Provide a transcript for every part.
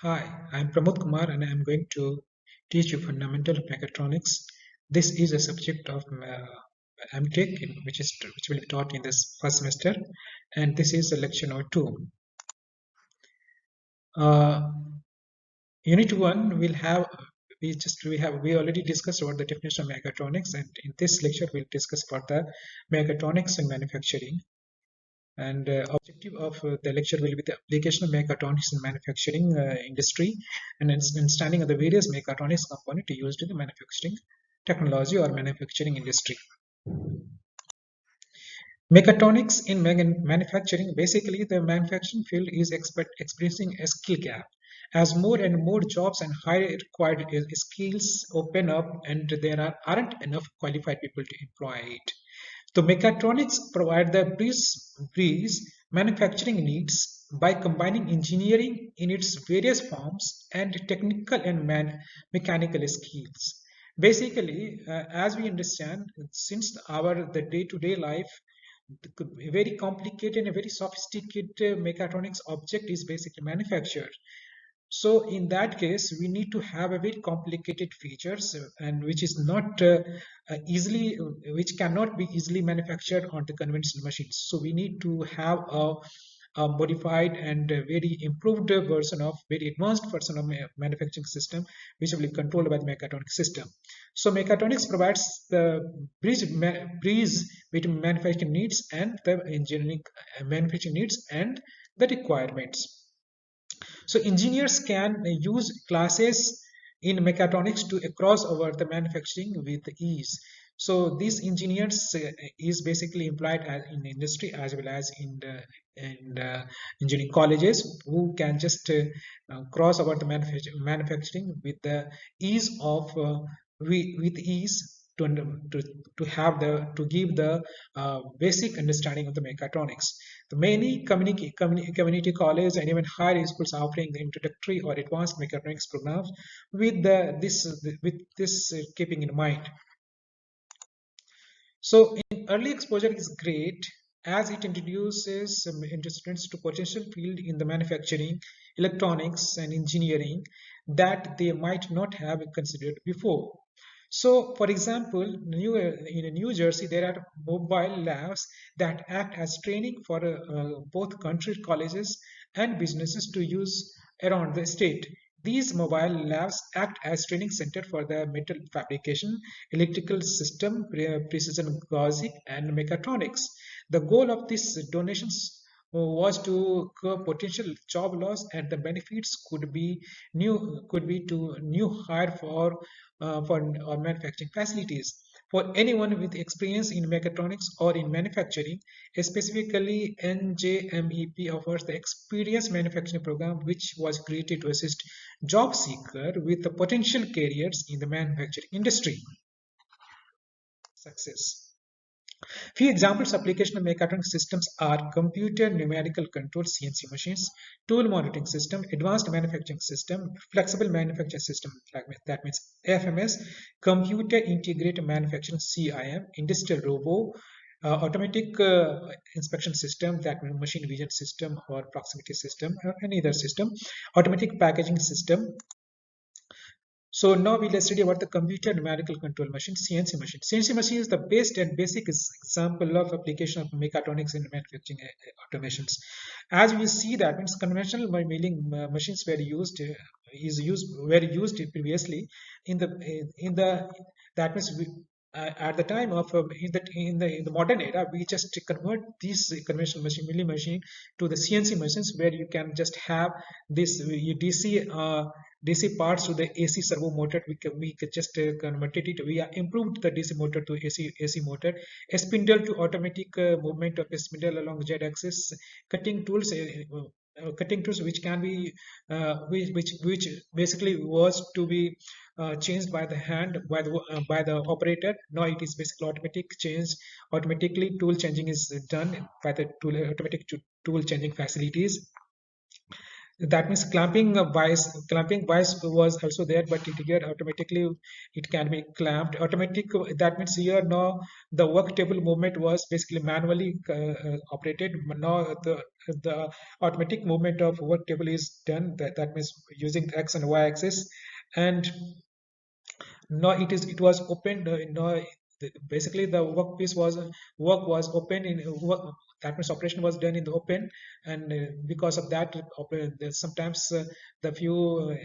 Hi, I'm Pramod Kumar and I'm going to teach you fundamental of mechatronics. This is a subject of MTech, which will be taught in this first semester, and this is a lecture number 2. Uh, Unit 1 will have we already discussed about the definition of mechatronics, and in this lecture we'll discuss about the mechatronics and manufacturing. And objective of the lecture will be the application of mechatronics in manufacturing industry and understanding of the various mechatronics components used in the manufacturing technology or manufacturing industry. Mechatronics in manufacturing, basically the manufacturing field is experiencing a skill gap as more and more jobs and higher required skills open up and aren't enough qualified people to employ it. So mechatronics provide the breeze manufacturing needs by combining engineering in its various forms and technical and mechanical skills. Basically, as we understand, since our the day-to-day life, a very complicated and a very sophisticated mechatronics object is basically manufactured. So in that case, we need to have a very complicated features and which is not which cannot be easily manufactured on the conventional machines. So we need to have a modified and very improved version of very advanced version of manufacturing system, which will be controlled by the mechatronics system. So mechatronics provides the bridge between manufacturing needs and the engineering manufacturing needs and the requirements. So engineers can use classes in mechatronics to cross over the manufacturing with ease. So these engineers is basically employed in industry as well as in engineering colleges who can just cross over the manufacturing with the ease of with ease to have to give the basic understanding of the mechatronics. The many community college and even higher schools are offering the introductory or advanced mechatronics programs with this keeping in mind. So in early exposure is great as it introduces students to potential field in the manufacturing, electronics and engineering that they might not have considered before. So, for example, in New Jersey, there are mobile labs that act as training for both country colleges and businesses to use around the state. These mobile labs act as training center for the metal fabrication, electrical system, precision gauzing, and mechatronics. The goal of these donations was to curb potential job loss, and the benefits could be to new hire for manufacturing facilities. For anyone with experience in mechatronics or in manufacturing, specifically NJMEP offers the Experience Manufacturing Program, which was created to assist job seeker with the potential careers in the manufacturing industry. Success. Few examples of application of mechatronic systems are computer numerical control CNC machines, tool monitoring system, advanced manufacturing system, flexible manufacturing system, that means FMS, computer integrated manufacturing CIM, industrial robo, automatic inspection system, that means machine vision system or proximity system or any other system, automatic packaging system. So now we let's study about the computer numerical control machine, CNC machine. CNC machine is the best and basic example of application of mechatronics in manufacturing automations. As we see that means conventional milling machines were used previously in the that means at the time of in the modern era, we just convert these conventional milling machine to the CNC machines where you can just have this DC parts to the AC servo motor. We could just converted it. We improved the DC motor to AC motor. A spindle to automatic movement of a spindle along Z-axis. Cutting tools. Cutting tools which can be which basically was to be changed by the hand by the operator. Now it is basically automatic change. Automatically tool changing is done by the tool automatic tool changing facilities. that means clamping vice was also there, but it here automatically it can be clamped automatic. That means here now the work table movement was basically manually operated. Now the automatic movement of work table is done. That means using the x and y axis. And no, it was opened. No, basically the workpiece was work was open in work. That means operation was done in the open, and because of that, sometimes the few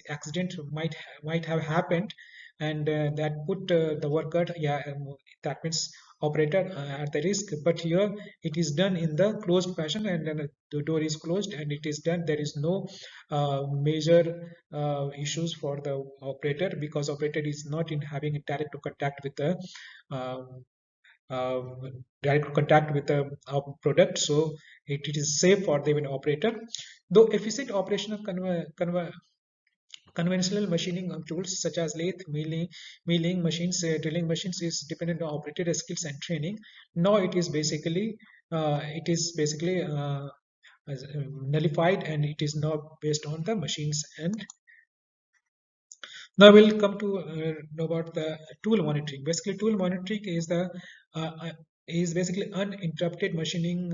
accident might have happened, and that put the worker, yeah, that means operator at the risk. But here it is done in the closed fashion, and then the door is closed and it is done. There is no major issues for the operator, because operator is not in having a direct to contact with the um, uh, direct contact with the product. So it is safe for the even operator. Though efficient operation of conventional machining tools such as lathe, milling machines, drilling machines is dependent on operator skills and training. Now it is basically nullified, and it is now based on the machines. And now we'll come to know about the tool monitoring. Basically, tool monitoring uh, uh, is basically uninterrupted machining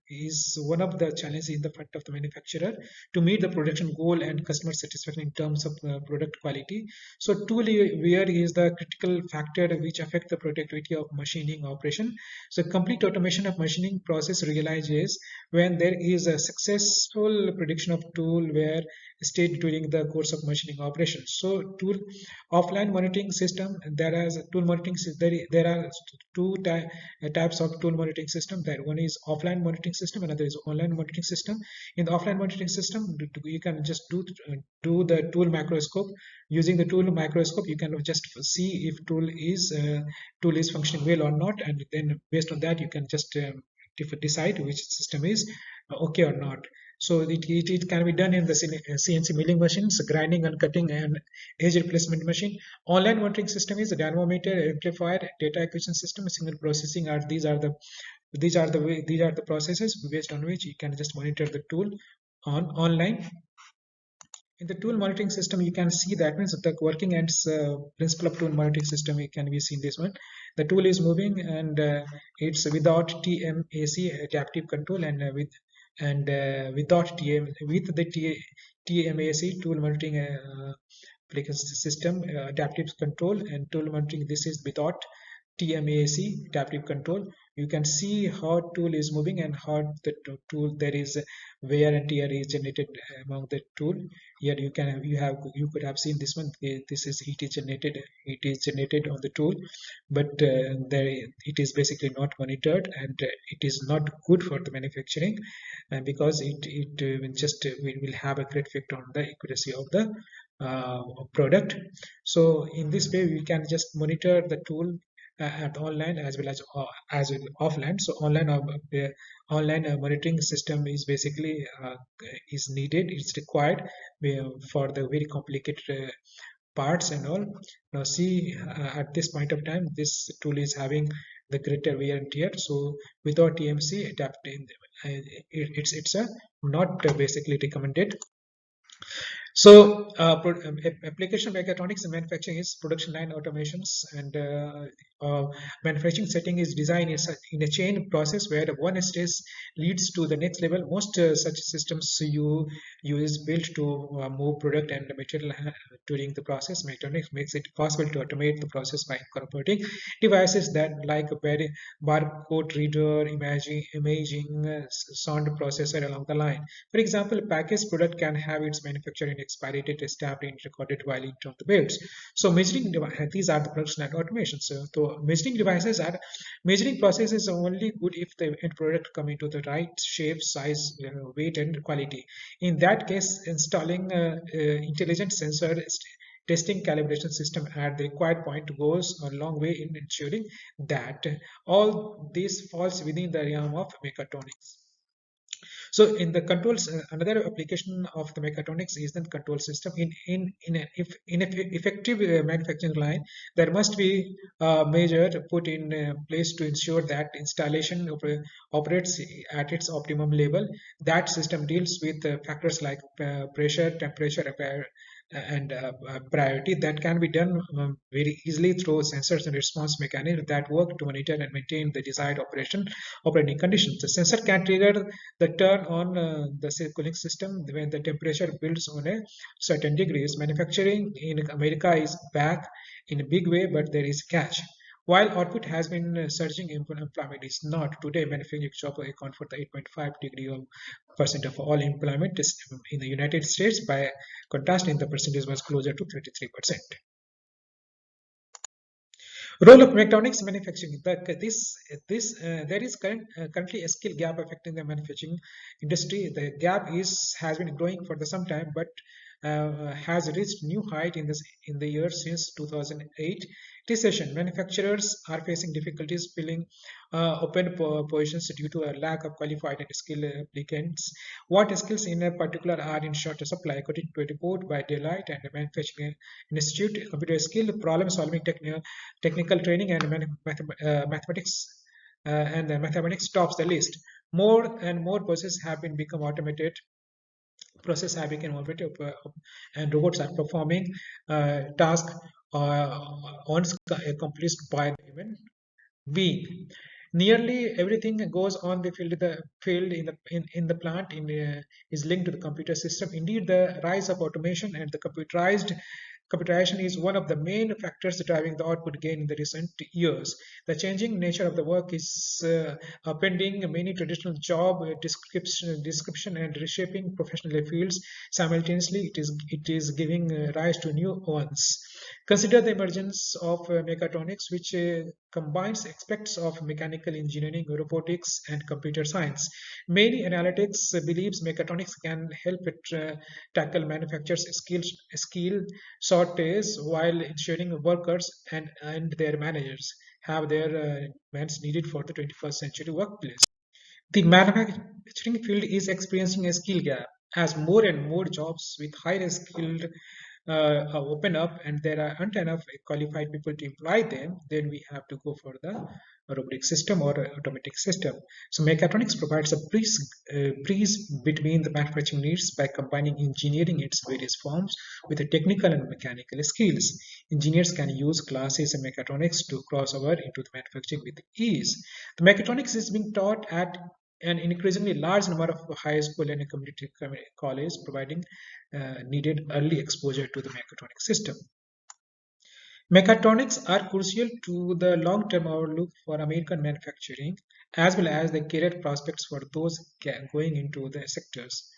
is one of the challenges in the front of the manufacturer to meet the production goal and customer satisfaction in terms of product quality. So, tool wear is the critical factor which affect the productivity of machining operation. So, complete automation of machining process realizes when there is a successful prediction of tool wear state during the course of machining operations. So, tool offline monitoring system. There are types of tool monitoring system. That one is offline monitoring system, another is online monitoring system. In the offline monitoring system, you can just do the tool microscope. Using the tool microscope, you can just see if tool is functioning well or not, and then based on that, you can just decide which system is okay or not. So it can be done in the CNC milling machines, grinding and cutting, and edge replacement machine. Online monitoring system is a dynamometer, amplifier, data acquisition system, signal processing. These are the processes based on which you can just monitor the tool on online. In the tool monitoring system, you can see that means the working and principle of tool monitoring system. You can be seen this one. The tool is moving, and it's without TMAC adaptive control, and without TMAC tool monitoring application system adaptive control and tool monitoring. This is without TMAC adaptive control. You can see how tool is moving and how the tool there is wear and tear is generated among the tool. Here you could have seen this one. This is it is generated on the tool, but there it is basically not monitored, and it is not good for the manufacturing, because it will just will have a great effect on the accuracy of the product. So in this way, we can just monitor the tool at online as well as offline. So online monitoring system is basically is needed. It's required for the very complicated parts and all. Now see, at this point of time, this tool is having the greater wear and tear. So without TMC adapting, it's a not basically recommended. So, application mechatronics and manufacturing is production line automations, and manufacturing setting is designed in a chain process where one stage leads to the next level. Most such systems you use built to move product and material during the process. Mechatronics makes it possible to automate the process by incorporating devices that like a barcode reader, imaging sound processor along the line. For example, a packaged product can have its manufacturing expiry date stamped and recorded while it on the belts. So these are the production and automation. So measuring devices are measuring processes are only good if the end product come into the right shape, size, weight, and quality. In that case, installing intelligent sensor testing calibration system at the required point goes a long way in ensuring that all this falls within the realm of mechatronics. So in the controls, another application of the mechatronics is the control system. In effective manufacturing line, there must be a measure put in place to ensure that installation operates at its optimum level. That system deals with factors like pressure, temperature, and priority that can be done very easily through sensors and response mechanisms that work to monitor and maintain the desired operating conditions. The sensor can trigger the turn on the cooling system when the temperature builds on a certain degrees. Manufacturing in America is back in a big way, but there is catch. While output has been surging, employment is not. Today, manufacturing jobs account for the 8.5 degree of percent of all employment is in the United States. By contrast, in the percentage was closer to 33%. Role of electronics manufacturing. There is currently a skill gap affecting the manufacturing industry. The gap is has been growing for some time, but has reached new height in the years since 2008 recession. Manufacturers are facing difficulties filling open positions due to a lack of qualified and skilled applicants. What skills in particular are in short supply? According to a report by Deloitte and the Manufacturing Institute, computer skill, problem solving technical training, and mathematics and mathematics tops the list. More and more processes have been become automated. Process have become automated, and robots are performing tasks on accomplished by the human being. Nearly everything goes on the field in the plant is linked to the computer system. Indeed, the rise of automation and the computerization is one of the main factors driving the output gain in the recent years. The changing nature of the work is upending many traditional job description and reshaping professional fields simultaneously. It is giving rise to new ones. Consider the emergence of mechatronics, which combines aspects of mechanical engineering, robotics, and computer science. Many analytics believes mechatronics can help it tackle manufacturers' skill shortage while ensuring workers and their managers have their demands needed for the 21st century workplace. The manufacturing field is experiencing a skill gap as more and more jobs with higher skilled open up and there aren't enough qualified people to employ them, then we have to go for the robotic system or automatic system. So mechatronics provides a breeze between the manufacturing needs by combining engineering in its various forms with the technical and mechanical skills. Engineers can use classes in mechatronics to cross over into the manufacturing with ease. The mechatronics is being taught at an increasingly large number of high school and community college, providing needed early exposure to the mechatronics system. Mechatronics are crucial to the long-term outlook for American manufacturing, as well as the career prospects for those going into the sectors.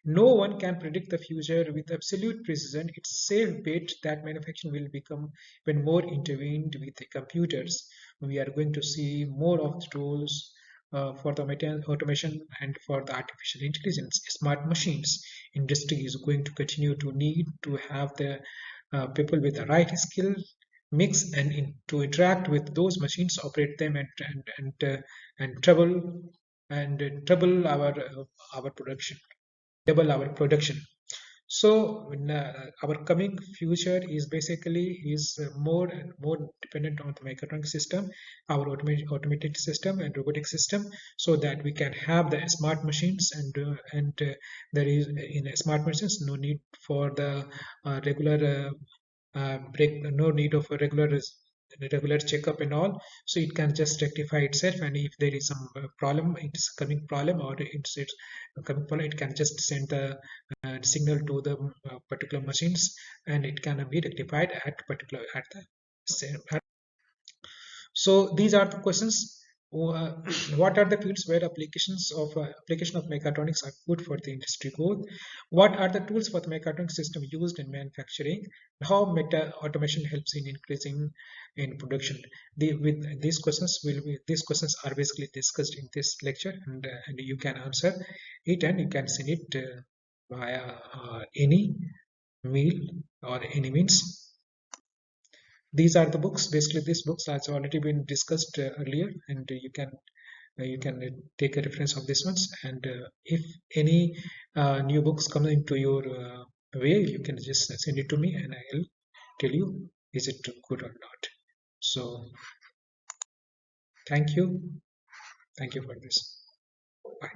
No one can predict the future with absolute precision. It's a safe bet that manufacturing will become even more intertwined with the computers. We are going to see more of the tools for the automation and for the artificial intelligence, smart machines. Industry is going to continue to need to have the people with the right skill mix and to interact with those machines, operate them, and trouble our production, double our production. So our coming future is basically is more and more dependent on the mechatronic system, our automated system and robotic system, so that we can have the smart machines and there is in smart machines no need for the regular no need of a regular checkup and all, so it can just rectify itself, and if there is some problem, it's coming problem or it's coming problem, it can just send the signal to the particular machines and it can be rectified at particular at the same so these are the questions. Uh, what are the fields where application of mechatronics are good for the industry growth? What are the tools for the mechatronic system used in manufacturing? How meta automation helps in increasing in production? With these questions are basically discussed in this lecture, and you can answer it and you can send it via any mail or any means. These are the books. Basically, these books has already been discussed earlier, and you can You can take a reference of this ones, and if any new books come into your way, you can just send it to me, and I'll tell you is it good or not. So thank you, thank you for this. Bye.